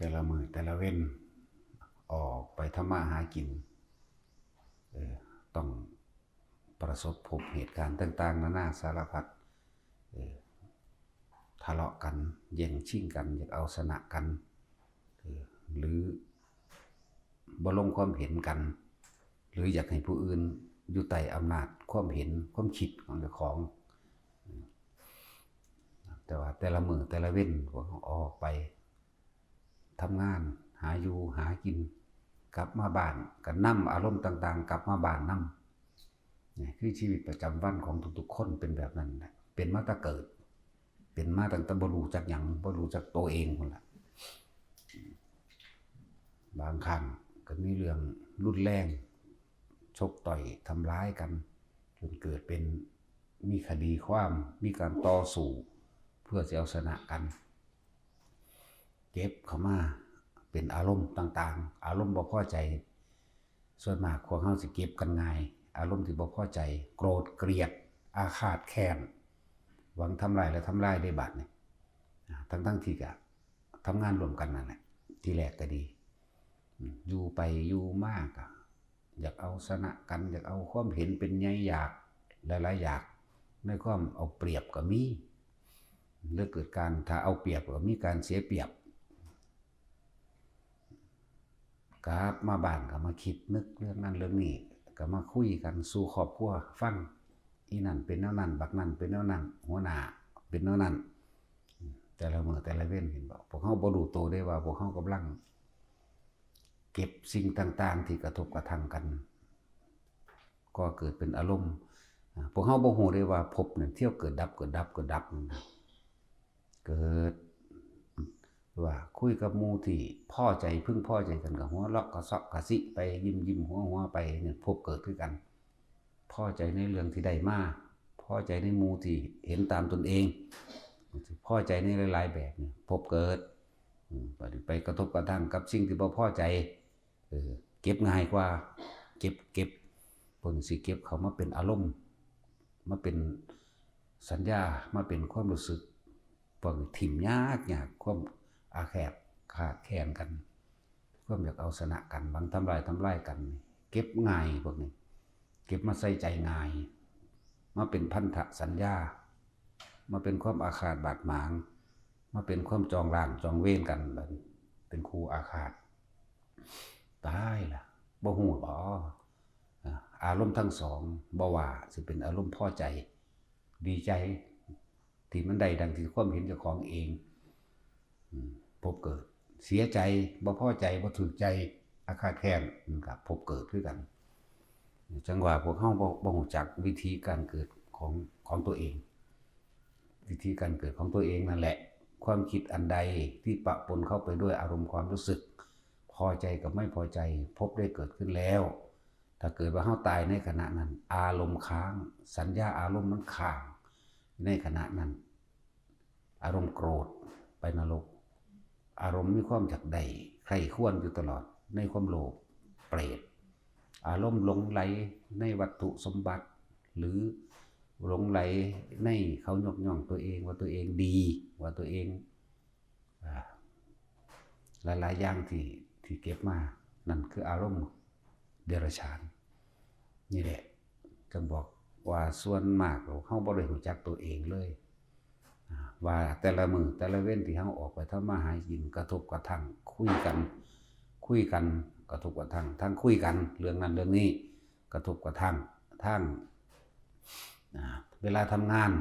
แต่ละมื้อแต่ละเว้นออกไปทำมาหากินต้องประสบพบเหตุการณ์ต่างๆนานาสารพัดทะเลาะกันแย่งชิงกันอยากเอาชนะกันหรือบ่ลงความเห็นกันหรืออยากให้ผู้อื่นอยู่ใต้อำนาจความเห็นความคิดของเจ้าของแต่ว่าแต่ละมื้อแต่ละเว้นพวกเขาออกไปทำงานหาอยู่หากินกลับมาบ้านก็นำอารมณ์ต่างๆกลับมาบ้านนำนี่คือชีวิตประจำวันของทุกๆคนเป็นแบบนั้นแหละเป็นมาตั้งเกิดเป็นมาตั้งแต่บ่รู้จักหยังบ่รู้จักตัวเองพุ่นล่ะบางครั้งก็มีเรื่องรุนแรงชกต่อยทำร้ายกันจนเกิดเป็นมีคดีความมีการต่อสู้เพื่อจะเอาชนะกันเก็บเข้ามาเป็นอารมณ์ต่างๆอารมณ์บ่พอใจส่วนมากพวกเฮาสิเก็บกันง่ายอารมณ์ที่บ่พอใจโกรธเกลียดอาฆาตแค้นหวังทำลายและทำลายได้บัดนี่ทั้งที่ก็ทำงานร่วมกันนั่นแหละที่แรกก็ดีอยู่ไปอยู่มากอยากเอาชนะกันอยากเอาความเห็นเป็นใหญ่อยากหลายๆอยากในความเอาเปรียบก็มีหรือเกิดการถ้าเอาเปรียบก็มีการเสียเปรียบกลับมาบ้านก็มาคิดนึกเรื่องนั้นเรื่องนี้ก็มาคุยกันสู่ครอบครัวฟังอีนั่นเป็นแนวนั้นบักนั่นเป็นแนวนั้นหัวหน้าเป็นแนวนั้นแต่ละมื้อแต่ละเว้นเห็นบ่พวกเฮาบ่รู้ตัวได้ว่าพวกเฮากำลังเก็บสิ่งต่างๆที่กระทบกระทั่งกันก็เกิดเป็นอารมณ์พวกเฮาบ่ฮู้ได้ว่าภพนั่นเที่ยวเกิดดับเกิดดับเกิดดับนั่นนะเกิดว่าคุยกับหมู่ที่พอใจพึงพอใจกันก็หัวเราะกระเซาะกระซิไปยิ้มๆหัวๆไปเนี่ยภพเกิดคือกันพอใจในเรื่องที่ได้มาพอใจในหมู่ที่เห็นตามตนเองพอใจในหลายๆแบบเนี่ยภพเกิดไปกระทบกระทั่งกับสิ่งที่บ่พอใจเก็บง่ายกว่าเก็บผลสิเก็บเขามาเป็นอารมณ์มาเป็นสัญญามาเป็นความรู้สึกพวกถิ่มยากความอาแขกขาดแค้นกันความอยากเอาชนะกันบางทำลายกันเก็บง่ายพวกนี้เก็บมาใส่ใจง่ายมาเป็นพันธสัญญามาเป็นความอาฆาตบาดหมางมาเป็นความจองร่างจองเวรกันเป็นคู่อาฆาตตายล่ะบ่ฮู้บ่อารมณ์ทั้งสองบ่ว่าสิเป็นอารมณ์พอใจดีใจที่มันได้ดังที่ความเห็นเจ้าของเองพบเกิดเสียใจบ่พอใจบ่ถูกใจอาฆาตแค้นมันก็พบเกิดคือกันจังว่าพวกเฮาบ่ฮู้จักวิธีการเกิดของตัวเองวิธีการเกิดของตัวเองนั่นแหละความคิดอันใดที่ปะปนเข้าไปด้วยอารมณ์ความรู้สึกพอใจกับไม่พอใจพบได้เกิดขึ้นแล้วถ้าเกิดว่าเฮาตายในขณะนั้นอารมณ์ค้างสัญญาอารมณ์มันค้างในขณะนั้นอารมณ์โกรธไปนรกอารมณ์มีความอยากได้ใคร่ครวญอยู่ตลอดในความโลภเปรตอารมณ์หลงไหลในวัตถุสมบัติหรือหลงไหลในเขายกย่องตัวเองว่าตัวเองดีว่าตัวเองหลายๆอย่างที่เก็บมานั่นคืออารมณ์เดรัจฉานนี่แหละจึงบอกว่าส่วนมากเฮาบ่ได้รู้จักตัวเองเลยว่าแต่ละมื้อแต่ละเว้นที่เฮาออกไปทำมาหากินกระทบกระทั่งคุยกันกระทบกระทั่งทั้งคุยกันเรื่องนั้นเรื่องนี้กระทบกระทั่งทั้งเวลาทำงาน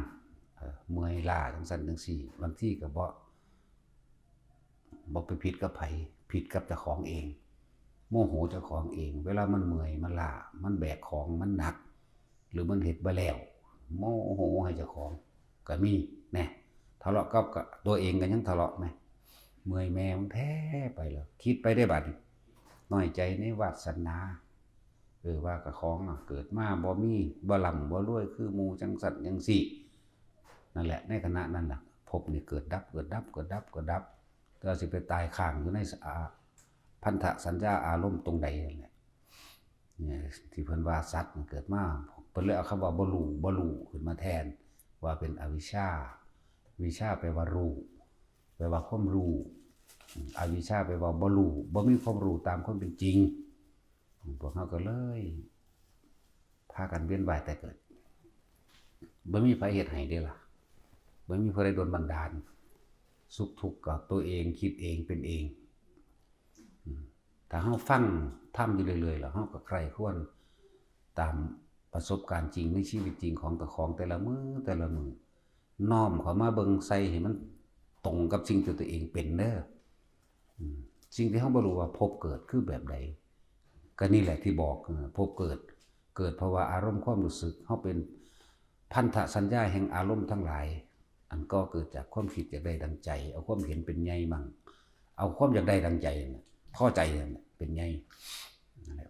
เมื่อยล้าจังซั่นจังซี่บางทีก็บ่ไปผิดกับไผผิดกับเจ้าของเองโมโหเจ้าของเองเวลามันเมื่อยมันล้ามันแบกของมันหนักหรือมันเฮ็ดบ่แล้วโมโหให้เจ้าของก็มีแน่ทะเลาะกับตัวเองก็ยังทะเลาะแม่เมื่อยแม่มันแท้ไปแล้วคิดไปได้บัดน้อยใจในวาสนาว่ากับของเกิดมาบ่มีบ่ร่ำบ่รวยคือหมู่จังซั่นจังซี่นั่นแหละในขณะนั้นน่ะภพนี่เกิดดับก็สิไปตายค้างอยู่ในพันธสัญญาอารมณ์ตรงใดนั่นแหละเนี่ยที่เพิ่นว่าสัตว์มันเกิดมาเพิ่นเลยเอาคำว่าบ่รู้ขึ้นมาแทนว่าเป็นอวิชชาวิชาแปลว่ารู้แปลว่าความรู้ อวิชชาไปว่าบ่รู้บ่มีความรู้ตามความเป็นจริงพวกเขาก็เลยพากันเวียนว่ายแต่เกิดบ่มีไผเฮ็ดให้เด้ล่ะบ่มีผู้ใดโดนบันดาลสุขทุกข์ก็ตัวเองคิดเองเป็นเองถ้าเฮาฟังทำอยู่เรื่อยๆแล้วเฮาก็ใคร่ครวญตามประสบการณ์จริงในชีวิตจริงของแต่ละมื้อน้อมเข้ามาเบิ่งใส่ให้มันตรงกับสิ่งที่ตัวเองเป็นเด้อสิ่งที่เฮาบ่รู้ว่าพบเกิดคือแบบใดก็นี่แหละที่บอกพบเกิดเพราะว่าอารมณ์ความรู้สึกเฮาเป็นพันธสัญญาแห่งอารมณ์ทั้งหลายอันก็เกิดจากความคิดอยากได้ดังใจเอาความเห็นเป็นใหญ่มั่งเอาความอยากได้ดังใจพอใจเป็นใหญ่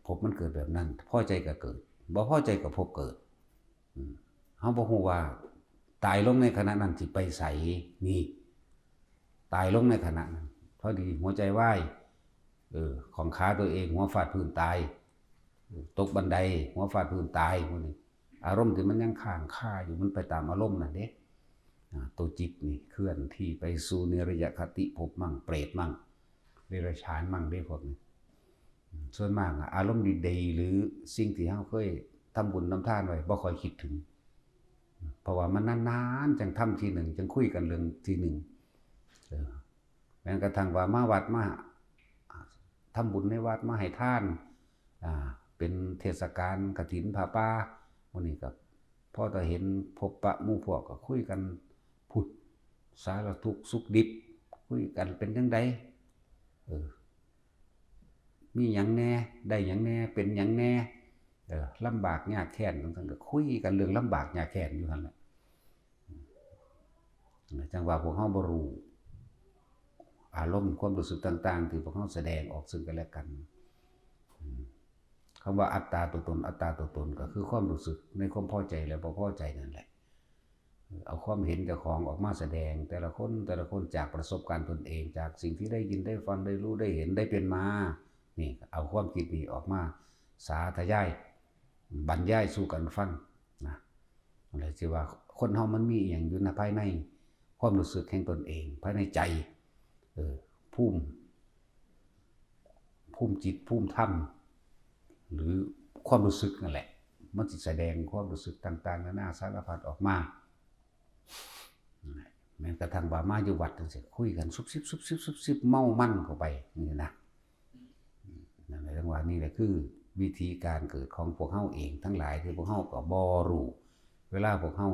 พบมันเกิดแบบนั้นพอใจก็เกิดบ่พอใจก็พบเกิดเฮาบ่ฮู้ว่าตายลงในขณะนั้นสิไปไสนี่ตายลงในขณะนั้นพอดีหัวใจวายของขาตัวเองหัวฟาดพื้นตายตกบันไดหัวฟาดพื้นตายพวกนี้อารมณ์ที่มันยังค้างคาอยู่มันไปตามอารมณ์นั่นเด้ตัวจิตนี่เคลื่อนที่ไปสู่นิรยคติภพมั่งเปรตมั่งเดรัจฉานมั่งได้พวกนี้ส่วนมากอารมณ์ดีๆหรือสิ่งที่เฮาเคยทำบุญทำทานไว้บ่ค่อยคิดถึงเพราะว่ามันนานๆจังทำทีหนึ่งจังคุยกันเรื่องทีหนึ่งแม้กระทั่งว่ามาวัดมาทำบุญในวัดมาให้ทานเป็นเทศกาลกฐินผ้าป่าวันนี้กับพ่อตาเห็นพบปะหมู่พวกก็คุยกันพุทธสารทุกข์สุขดิบคุยกันเป็นจังไดมีหยังแน่ได้หยังแน่เป็นหยังแน่ลำบากยากแค้นต่างๆก็คุยกันเรื่องลำบากยากแค้นอยู่นั่นแหละจังว่าพวกเฮาบ่รู้อารมณ์ความรู้สึกต่างๆที่พวกเฮาแสดงออกซึ่งกันและกันคำว่าอัตตาตัวตนก็คือความรู้สึกในความพอใจและบ่พอใจนั่นแหละเอาความเห็นเจ้าของออกมาแสดงแต่ละคนจากประสบการณ์ตนเองจากสิ่งที่ได้ยินได้ฟังได้รู้ได้เห็นได้เป็นมานี่เอาความคิดนี้ออกมาสาธยายบรรยายสู่กันฟังนะอะไรที่ว่าคนเฮามันมีอย่างอยู่ในภายในความรู้สึกแห่งตนเองภายในใจภูมิจิตภูมิธรรมหรือความรู้สึกนั่นแหละมันจะแสดงความรู้สึกต่างๆนานาสารพัดออกมาแม้กระทั่งว่ามาอยู่วัดจังซี่คุยกันซุบซิบเมามั่นเข้าไปนี่นะนั่นแหละจังว่านี่แหละคือวิธีการเกิดของพวกเฮาเองทั้งหลายที่พวกเฮาก็บ่รู้เวลาพวกเฮา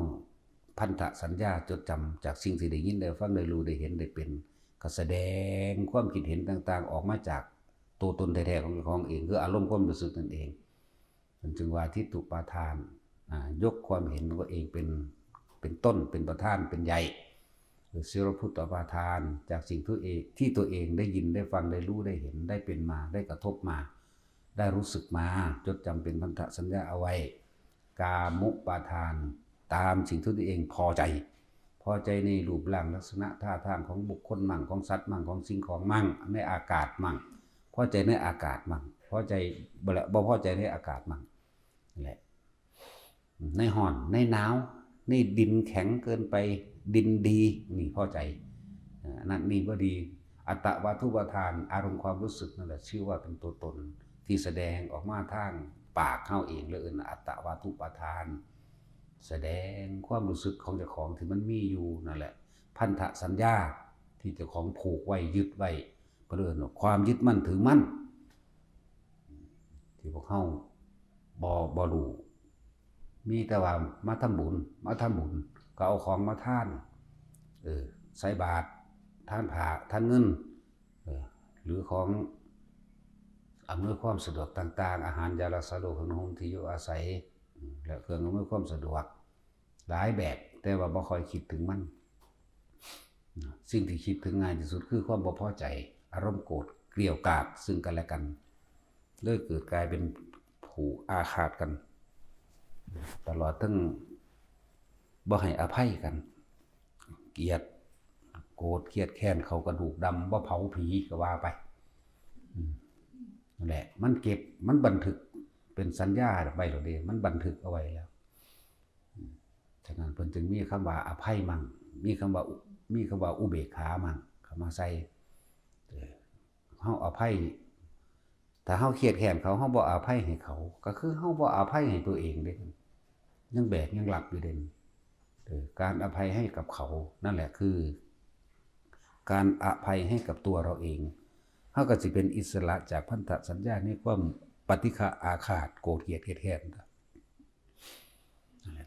พันธสัญญาจดจำจากสิ่งที่ได้ยินได้ฟังได้รู้ได้เห็นได้เป็นก็แสดงความคิดเห็นต่างๆออกมาจากตัวตนแท้ๆของเจ้าของเองคืออารมณ์ความรู้สึกนั่นเองจึงว่าทิฏฐุปาทานยกความเห็นของตัวเองเป็นต้นเป็นประธานเป็นใหญ่หรือศิรพุทธปาทานจากสิ่งที่ตัวเองได้ยินได้ฟังได้รู้ได้เห็นได้เป็นมาได้กระทบมาได้รู้สึกมาจดจำเป็นพันธสัญญาเอาไว้กามุปาทานตามสิ่งที่ตัวเองพอใจในรูปร่างลักษณะท่าทางของบุคคลมั่งของสัตว์มั่งของสิ่งของมั่งในอากาศมั่งพอใจในอากาศมั่งพอใจบ่พอใจในอากาศมั่งนั่นแหละในห่อนในหนาวในดินแข็งเกินไปดินดีนี่พอใจนั่นนี่บ่ดีอัตตวาทุปทานอารมณ์ความรู้สึกนั่นแหละชื่อว่าเป็นตัวตนที่แสดงออกมาทางปากเฮาเองเลยอัตตวาทุปทานแสดงความรู้สึกของเจ้าของที่มันมีอยู่นั่นแหละพันธสัญญาที่เจ้าของผูกไว้ยึดไว้เพราะเรื่องความยึดมั่นถือมั่นที่พวกเฮาบ่รู้มีแต่ว่ามาทำบุญก็เอาของมาทานใส่บาตรทานผ้าทานเงินหรือของอำนวยความสะดวกต่างๆอาหารยารักษาโรคขนมที่อยู่อาศัยและเครื่องอำนวยความสะดวกหลายแบบแต่ว่าบ่ค่อยคิดถึงมันสิ่งที่คิดถึงง่ายที่สุดคือความบ่พอใจอารมณ์โกรธเกลียวกราดซึ่งกันและกันเลยเกิดกลายเป็นผูกอาฆาตกันตลอดทั้งบ่ให้อภัยกันเกลียดโกรธเกลียดแค้นเขากระดูกดำบ่เผาผีก็ว่าไปนั่นแหละมันเก็บมันบันทึกเป็นสัญญาไว้แล้วเด้มันบันทึกเอาไว้แล้วฉะนั้นเพิ่นจึงมีคำว่าอภัยมั่งมีคำว่าอุเบกขามั่งเข้ามาใส่ เฮาอภัยถ้าเฮาเครียดแค้นเขาเฮาบ่อภัยให้เขาก็คือเฮาบ่อภัยให้ตัวเองเด้ยังแบกยังหลับอยู่เด่นการอภัยให้กับเขานั่นแหละคือการอภัยให้กับตัวเราเองเฮาก็สิเป็นอิสระจากพันธสัญญาในความปฏิฆะอาฆาตโกรธเกลียดแค้น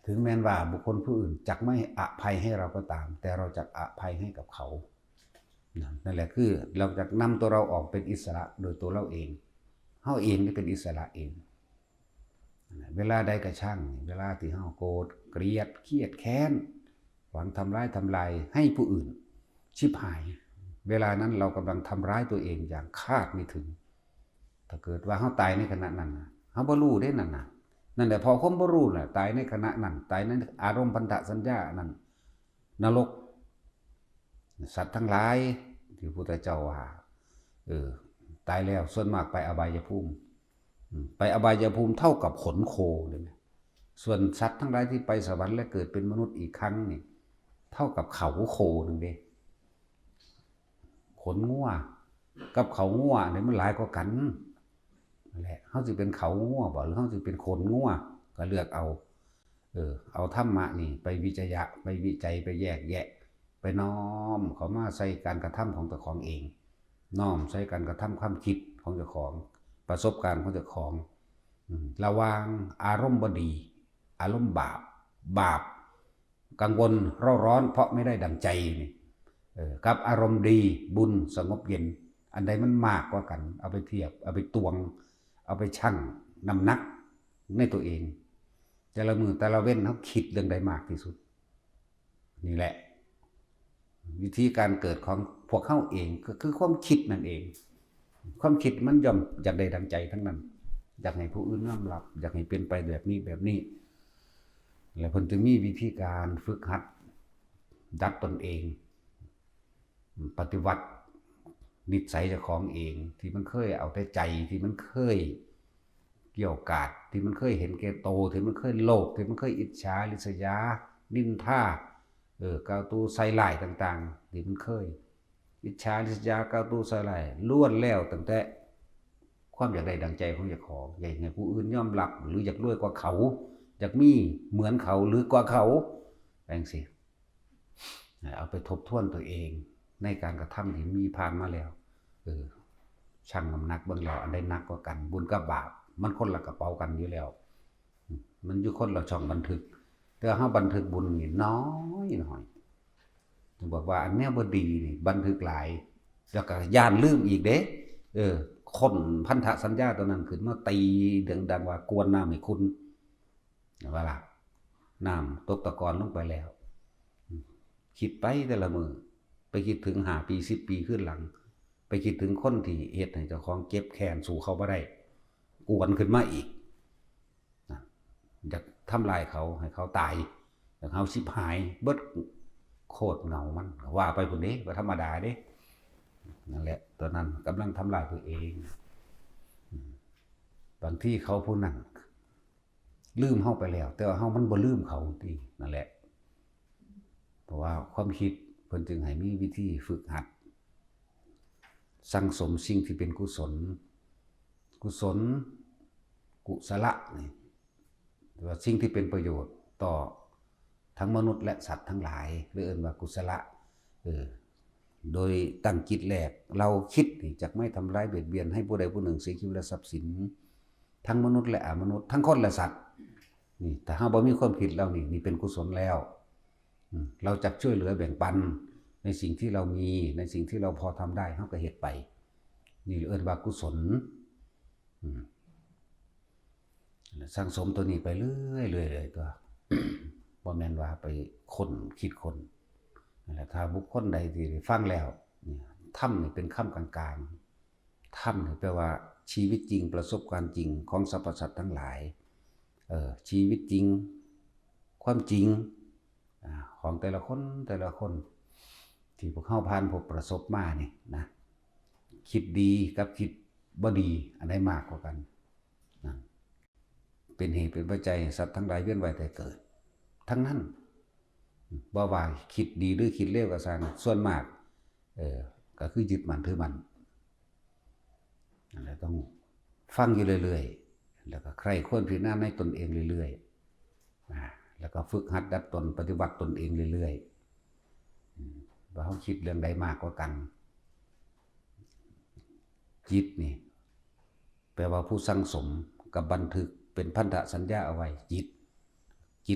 ถึงแม้ว่าบุคคลผู้อื่นจักไม่อภัยให้เราก็ตามแต่เราจักอภัยให้กับเขานั่นแหละคือเราจะนำตัวเราออกเป็นอิสระโดยตัวเราเองเฮาเองนี่เป็นอิสระเองเวลาใดก็ช่างเวลาที่เฮาโกรธเกลียดเครียดแค้นหวังทำร้ายทำลายให้ผู้อื่นชิบหายเวลานั้นเรากำลังทำร้ายตัวเองอย่างคาดไม่ถึงถ้าเกิดว่าเฮาตายในขณะนั้นเฮาบ่รู้ได้นั่นน่ะนั่นแหละพอคนบ่รู้น่ะตายในขณะนั้นตายในอารมณ์พันธสัญญานั้นนรกสัตว์ทั้งหลายที่พระพุทธเจ้าว่าตายแล้วส่วนมากไปอบายภูมิไปอบายภูมิเท่ากับขนโคเลยนะส่วนสัตว์ทั้งหลายที่ไปสวรรค์และเกิดเป็นมนุษย์อีกครั้งนี่เท่ากับเขาโคนึงเด้ขนงัวกับเขางัวเนี่ยมันหลายกว่ากันนั่นแหละเฮาสิเป็นเขางัวบ่หรือเฮาสิเป็นขนงัวก็เลือกเอาธรรมะนี่ไปวิจัยไปวิจัยไปแยกแยะไปน้อมเขามาใส่การกระทำของตัวของเองน้อมใส่การกระทำความคิดของเจ้าของประสบการณ์ของเจ้าของระวังอารมณ์บดีอารมณ์บาปกังวลเร่าร้อนเพราะไม่ได้ดั่งใจนี่กับอารมณ์ดีบุญสงบเย็นอันใดมันมากกว่ากันเอาไปเทียบเอาไปตวงเอาไปชั่งน้ำหนักในตัวเองแต่ละมือแต่ละเว้นเขาคิดเรื่องใดมากที่สุดนี่แหละวิธีการเกิดของพวกเขาเองก็คือความคิดนั่นเองความคิดมันย่อมอยากได้ดังใจทั้งนั้นอยากให้ผู้อื่นยอมรับอยากให้เป็นไปแบบนี้แล้วเพิ่นจึงมีวิธีการฝึกหัดดัดตนเองปฏิวัตินิสัยเจ้าของเองที่มันเคยเอาแต่ใจที่มันเคยเกี่ยวกาดที่มันเคยเห็นแก่โตที่มันเคยโลภที่มันเคยอิจฉาริษยานินทากาวตูใส่ลายต่างๆที่มันเคยอิจฉาริษยากาวตูใส่ลายล้วนแล้วตั้งแต่ความอยากได้ดังใจของเจ้าของอยากให้ผู้อื่นยอมรับหรืออยากรวยกว่าเขาอยากมีเหมือนเขาหรือกว่าเขาแบ่งสิเอาไปทบทวนตัวเองในการกระทำที่มีผ่านมาแล้วชั่งน้ำหนักเบื้องแล้วอันใดหนักกว่ากันบุญกับบาปมันคนละกระเป๋ากันอยู่แล้วมันอยู่คนละช่องบันทึกแต่เฮาบันทึกบุญนี่น้อยหน่อยบอกว่าอันเนี้ยบ่ดีนี่บันทึกหลายแล้วก็ย่านลืมอีกเด้คนพันธสัญญาตัวนั้นขึ้นมาตีดังว่ากวนน้ำให้คุณว่าล่ะน้ำตกตะกอนลงไปแล้วคิดไปแต่ละมือไปคิดถึง5 ปี10 ปีขึ้นหลังไปคิดถึงคนที่เฮ็ดให้เจ้าของเจ็บแค้นสู่เขาบ่ได้กวนขึ้นมาอีกอยากทำลายเขาให้เขาตายอยากเขาชิบหายเบิดโคตรเหงามันว่าไปพุ่นเด้ก็ธรรมดาเด้นั่นแหละตอนนั้นกำลังทำลายตัวเองบางที่เขาผู้นั้นลืมเฮาไปแล้วแต่ว่าเฮามันบ่ลืมเขาตินั่นแหละเพราะว่าความคิดเพิ่นจึงให้มีวิธีฝึกหัดสั่งสมสิ่งที่เป็นกุศลกุศลนี่ว่าสิ่งที่เป็นประโยชน์ต่อทั้งมนุษย์และสัตว์ทั้งหลายหรือเอิ้นว่ากุศลโดยตั้งจิตแรกเราคิดที่จะไม่ทำร้ายเบียดเบียนให้ผู้ใดผู้หนึ่งเสียชีวิตและทรัพย์สินทั้งมนุษย์และอมนุษย์ทั้งคนและสัตว์นี่แต่ถ้าบ่มีความคิดแล้วนี่เป็นกุศลแล้วเราจะช่วยเหลือแบ่งปันในสิ่งที่เรามีในสิ่งที่เราพอทำได้เฮาก็เฮ็ดไปนี่เอิ้นว่ากุศลสั่งสมตัวนี้ไปเรื่อยๆเลยตัวบ่แม่นว่าไปคิดคนนั่นแหละถ้าบุคคลใดที่ฟังแล้วธรรมนี่เป็นคำกลางๆธรรมนี่แปลว่าชีวิตจริงประสบการณ์จริงของสรรพสัตว์ทั้งหลายชีวิตจริงความจริงของแต่ละคนที่พวกเข้าผ่านพบประสบมานี่นะคิดดีกับคิดบ่ดีอันไหนมากกว่ากันนะเป็นเหตุเป็นปัจจัยสัตว์ทั้งหลายเวียนว่ายแต่เกิดทั้งนั้นบ่ว่าคิดดีหรือคิดเลวก็ตามส่วนมากก็คือยึดมั่นถือมั่น แล้วต้องฟังอยู่เรื่อยๆแล้วก็ใครควรพิจารณาในตนเองเรื่อยๆแล้วก็ฝึกหัดดัดตนปฏิบัติตนเองเรื่อยๆว่าเขาคิดเรื่องใดมากกว่ากันจิตนี่แปลว่าผู้สั่งสมกับบันทึกเป็นพันธสัญญาเอาไว้จิ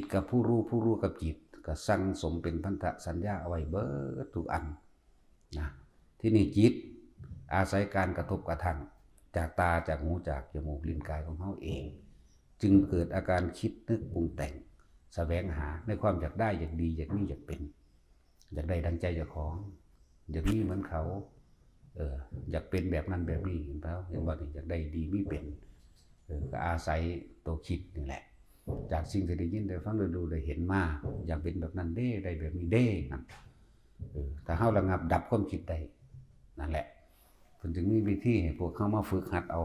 ตกับผู้รู้กับจิตก็สั่งสมเป็นพันธสัญญาเอาไว้เบิดทุกอันนะที่นี่จิตอาศัยการกระทบกระทั่งจากตาจากหูจากจมูกลิ้นกายของเขาเองจึงเกิดอาการคิดนึกปรุงแต่งแสวงหาในความอยากได้อยากดีอยากมีอยากเป็นอยากได้ดังใจเจ้าของอยากมีเหมือนเขาอยากเป็นแบบนั้นแบบนี้เห็นเปล่าเห็นว่าอยากได้ดีมีเป็นก็อาศัยตัวคิดนี่แหละจากสิ่งที่ได้ยินได้ฟังได้ดูได้เห็นมาอยากเป็นแบบนั้นได้แบบนี้นั่นถ้าเฮาระงับดับความคิดได้นั่นแหละเพิ่นจึงมีวิธีให้พวกเขามาฝึกหัดเอา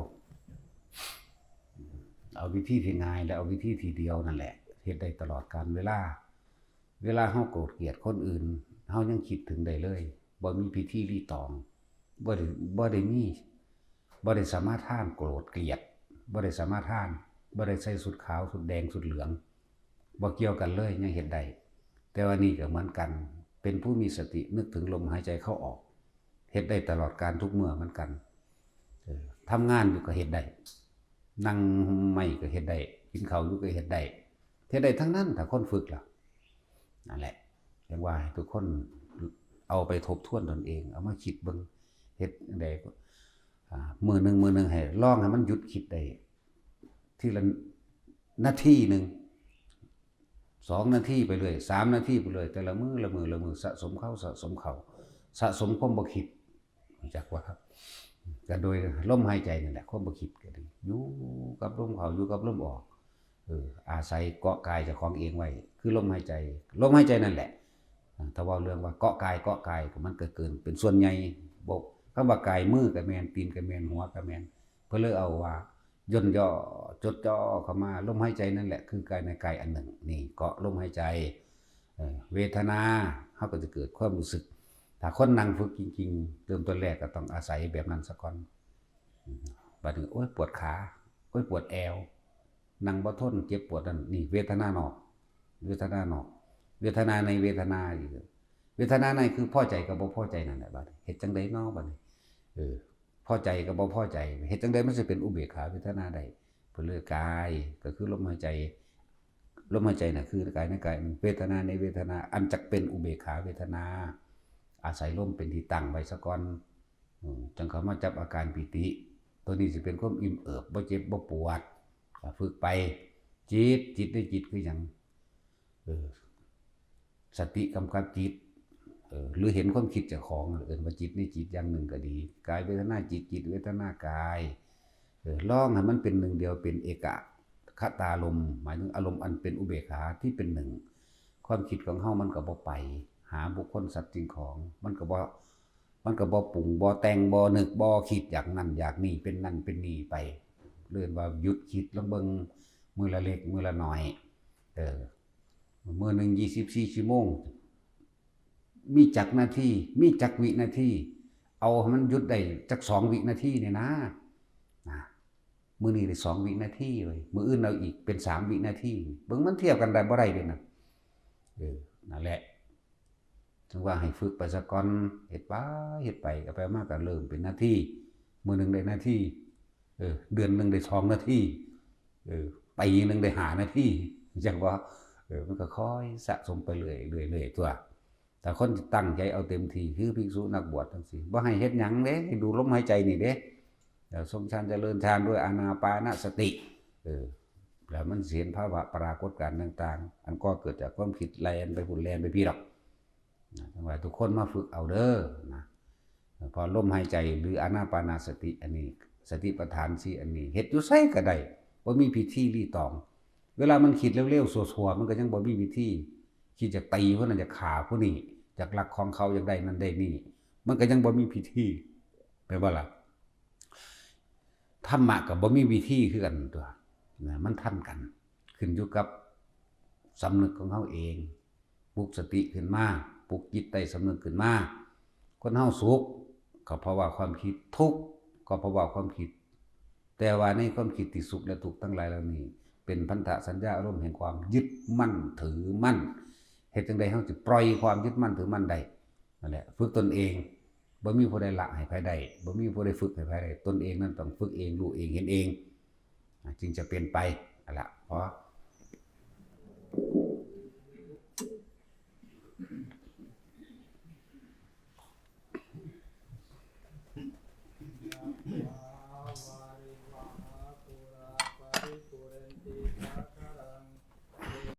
วิธีที่ง่ายและเอาวิธีที่เดียวนั่นแหละเฮ็ดได้ตลอดกาลเวลาเฮาโกรธเกลียดคนอื่นเฮายังคิดถึงได้เลยบ่มีพิธีรีตองบ่ได้สามารถท่านโกรธเกลียดบ่ได้สามารถท่านบ่ได้ใส่สุดขาวสุดแดงสุดเหลืองบ่เกี่ยวกันเลยยังเฮ็ดได้แต่ว่านี่ก็เหมือนกันเป็นผู้มีสตินึกถึงลมหายใจเข้าออกเฮ็ดได้ตลอดการทุกเมื่อเหมือนกันทำงานอยู่ก็เฮ็ดได้นั่งไม่ก็เฮ็ดได้กินข้าวอยู่ก็เฮ็ดได้เฮ็ดได้ทั้งนั้นถ้าคนฝึกล่ะนั่นแหละเรียกว่าให้ทุกคนเอาไปทบทวนตนเองเอามาคิดเบิ่งเฮ็ดจังได๋มื้อนึงให้ลองให้มันหยุดคิดได้ทีละนาทีนึง2 นาทีไปเลย3 นาทีไปเลยแต่ละมื้อสะสมเข้าสะสมความบ่คิดจักว่าครับก็โดยลมหายใจนี่แหละความบ่คิดก็ดีอยู่กับลมเข้าอยู่กับลมออกอาศัยเกาะกายเจ้าของเองไว้คือลมหายใจนั่นแหละถ้าว่าเรื่องว่าเกาะกายก็มันเกินเป็นส่วนใหญ่บ่คำว่ากายมือก็แม่นตีนก็แม่นหัวก็แม่นเพิ่นเลยเอาว่าย่นย่อจดจ่อเข้ามาลมหายใจนั่นแหละคือกายในกายอันหนึ่งนี่เกาะลมหายใจเวทนาเฮาก็จะเกิดความรู้สึกถ้าคนนั่งฝึกจริงๆเริ่มต้นแรกก็ต้องอาศัยแบบนั้นซะก่อนบัดนี้โอ๊ยปวดขาโอ๊ยปวดแอวนั่งบ่ทนเจ็บปวดนั่นนี่เวทนานอกเวทนาในเวทนาอีกเวทนาในคือพอใจกับบ่พอใจนั่นแหละบัดเฮ็ดจังได๋น้อบัดนี้พอใจกับบ่พอใจเฮ็ดจังได๋มันสิเป็นอุเบกขาเวทนาได้เพิ่นเลยกายก็คือลมหายใจน่ะคือกายในกายเวทนาในเวทนาอันจักเป็นอุเบกขาเวทนาอาศัยลมเป็นที่ตั้งไว้ซะก่อนจังเข้ามาจับอาการปิติตัวนี้สิเป็นความอิ่มเอิบบ่เจ็บบ่ปวดก็ฝึกไปจิตได้จิตคือหยังสติกำกับจิตหรือเห็นความคิดเจ้าของว่าจิตนี่จิตอย่างหนึ่งก็ดีกายเวทนาจิตเวทนากายลองให้มันเป็นหนึ่งเดียวเป็นเอกคตารมณ์หมายถึงอารมณ์อันเป็นอุเบกขาที่เป็นหนึ่งความคิดของเฮามันก็บ่ไปหาบุคคลสัตว์สิ่งของมันก็บ่ปรุงบ่แต่งบ่นึกบ่คิดอย่างนั้นอยากนี่เป็นนั่นเป็นนี่ไปเรียกว่าหยุดคิดลองเบิ่งมื้อละเล็กมื้อละน้อยมื้อนึง24 ชั่วโมงมีจักนาทีมีจักวินาทีเอาให้มันหยุดได้จัก2 วินาทีนี่นะมื้อนี้ได้2 วินาทีเว้ยมื้ออื่นเอาอีกเป็น3 วินาทีเบิ่งมันเทียบกันได้บ่ได้เด้นั่นนั่นแหละถึงว่าให้ฝึกไปซะก่อนเฮ็ดไปก็ไปมาก็เริ่มเป็นนาทีมื้อนึงได้นาทีเดือนนึงได้2 นาทีปีนึงได้5 นาทีจังว่ามันก็ค่อยสะสมไปเรื่อยตัวแต่คนตั้งใจเอาเต็มที่คือภิกษุนักบวชจังซี่บ่ให้เฮ็ดหยังเด้ให้ดูลมหายใจนี่เด้แล้วทรงฌานเจริญฌานด้วยอานาปานสติแล้วมันเห็นภาวะปรากฏการณ์ต่างๆอันก็เกิดจากความคิดแล่นไปพุ่นแล่นไปพี่ดอกจังว่าทุกคนมาฝึกเอาเด้อนะพอลมหายใจหรืออานาปานสติอันนี้สติปัฏฐาน4อันนี้เฮ็ดอยู่ไสก็ได้บ่มีพิธีรีตองเวลามันคิดเร็วๆสัวๆมันก็ยังบ่มีวิธีคิดจะตีผู้นั้นจะฆ่าผู้นี้จากหลักของเขาอยากได้นั่นได้นี่มันก็ยังบ่มีพิธีแปลว่าล่ะธรรมะก็บ่มีวิธีคือกันตัวนะมันทันกันขึ้นอยู่กับสำนึกของเฮาเองปลุกสติขึ้นมาปลุกจิตใต้สำนึกขึ้นมาคนเฮาสุขก็เพราะว่าความคิดทุกข์ก็เพราะว่าความคิด แต่ว่าในความคิดที่สุขและทุกข์ทั้งหลายเหล่านี้เป็นพันธสัญญาอารมณ์แห่งความยึดมั่นถือมั่นเฮ็ดจังได๋เฮาสิปล่อยความยึดมั่นถือมั่นได้นั่นแหละฝึกตนเองบ่มีผู้ใดละให้ไผได้บ่มีผู้ใดฝึกให้ไผได้ตนเองนั้นต้องฝึกเองรู้เองเห็นเองจึงจะเป็นไปนั่นล่ะพอ